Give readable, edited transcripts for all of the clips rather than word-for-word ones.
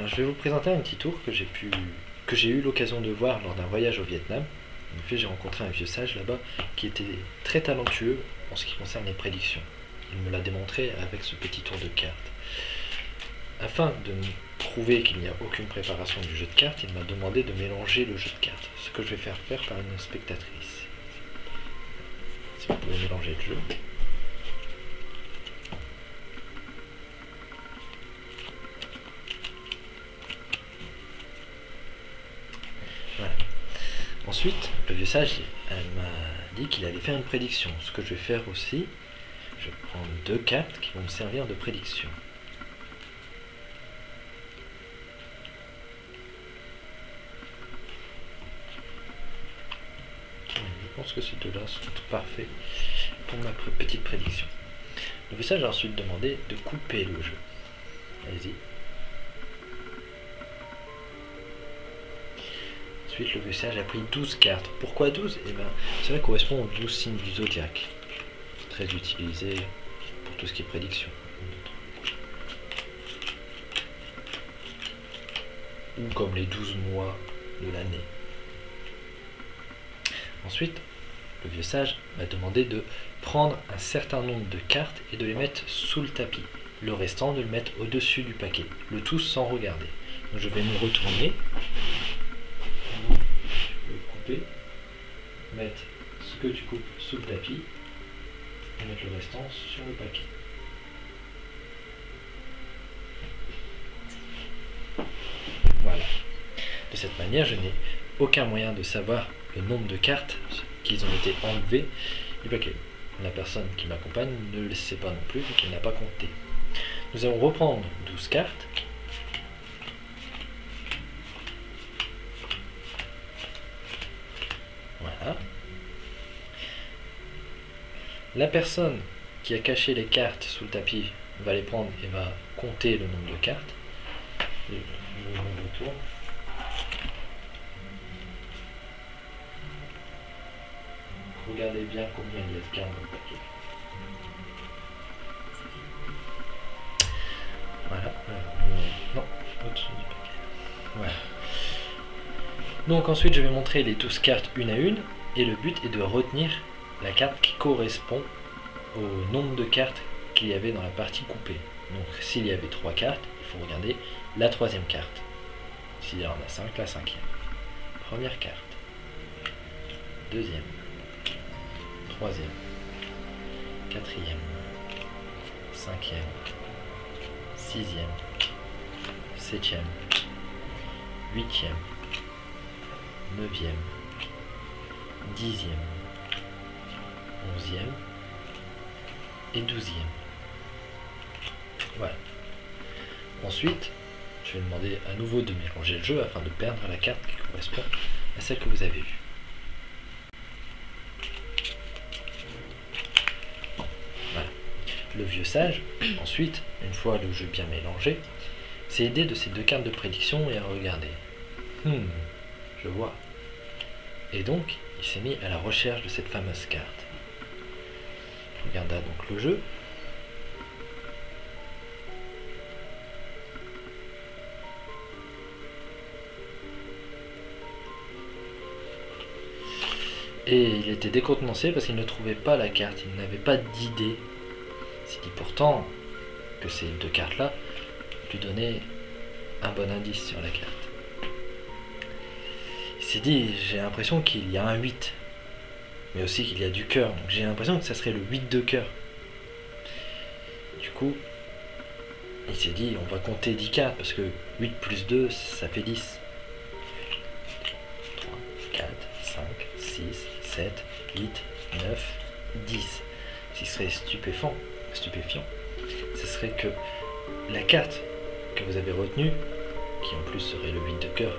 Alors, je vais vous présenter un petit tour que j'ai eu l'occasion de voir lors d'un voyage au Vietnam. En effet, j'ai rencontré un vieux sage là-bas qui était très talentueux en ce qui concerne les prédictions. Il me l'a démontré avec ce petit tour de cartes. Afin de me prouver qu'il n'y a aucune préparation du jeu de cartes, il m'a demandé de mélanger le jeu de cartes, ce que je vais faire par une spectatrice. Si vous pouvez mélanger le jeu. Voilà. Ensuite, le vieux sage m'a dit qu'il allait faire une prédiction. Ce que je vais faire aussi, je vais prendre 2 cartes qui vont me servir de prédiction. Je pense que ces deux-là sont parfaits pour ma petite prédiction. Le vieux sage a ensuite demandé de couper le jeu. Allez-y. Ensuite, le vieux sage a pris 12 cartes. Pourquoi 12? Eh bien, cela correspond aux 12 signes du zodiaque. Très utilisé pour tout ce qui est prédiction. Ou comme les 12 mois de l'année. Ensuite, le vieux sage m'a demandé de prendre un certain nombre de cartes et de les mettre sous le tapis. Le restant, de le mettre au-dessus du paquet. Le tout sans regarder. Donc, je vais me retourner. Mettre ce que tu coupes sous le tapis et mettre le restant sur le paquet. Voilà. De cette manière, je n'ai aucun moyen de savoir le nombre de cartes qui ont été enlevées du paquet. La personne qui m'accompagne ne le sait pas non plus, donc il n'a pas compté. Nous allons reprendre 12 cartes. Voilà. La personne qui a caché les cartes sous le tapis va les prendre et va compter le nombre de cartes. Et le nombre de tours. Regardez bien combien il y a de cartes dans le paquet. Voilà. Non, au-dessus du paquet. Voilà. Donc ensuite je vais montrer les 12 cartes une à une et le but est de retenir la carte qui correspond au nombre de cartes qu'il y avait dans la partie coupée. Donc s'il y avait 3 cartes, il faut regarder la 3e carte. S'il y en a 5, la 5e. Première carte. 2e. 3e. 4e. 5e. 6e. 7e. 8e. 9e, 10e, 11e et 12e. Voilà. Ensuite, je vais demander à nouveau de mélanger le jeu afin de perdre la carte qui correspond à celle que vous avez vue. Voilà. Le vieux sage, ensuite, une fois le jeu bien mélangé, s'est aidé de ces 2 cartes de prédiction et a regardé. Je vois. Et donc, il s'est mis à la recherche de cette fameuse carte. Il regarda donc le jeu. Et il était décontenancé parce qu'il ne trouvait pas la carte, il n'avait pas d'idée. Il s'est dit pourtant que ces 2 cartes-là lui donnaient un bon indice sur la carte. Il s'est dit, j'ai l'impression qu'il y a un 8, mais aussi qu'il y a du cœur, donc j'ai l'impression que ça serait le 8 de cœur. Du coup, il s'est dit, on va compter 10 cartes, parce que 8 plus 2, ça fait 10. 3, 4, 5, 6, 7, 8, 9, 10. Ce qui serait stupéfiant, ce serait que la carte que vous avez retenue, qui en plus serait le 8 de cœur,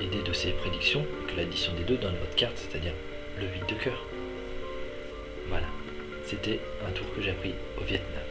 aidé de ces prédictions, que l'addition des deux donne votre carte, c'est-à-dire le 8 de cœur. Voilà, c'était un tour que j'ai appris au Vietnam.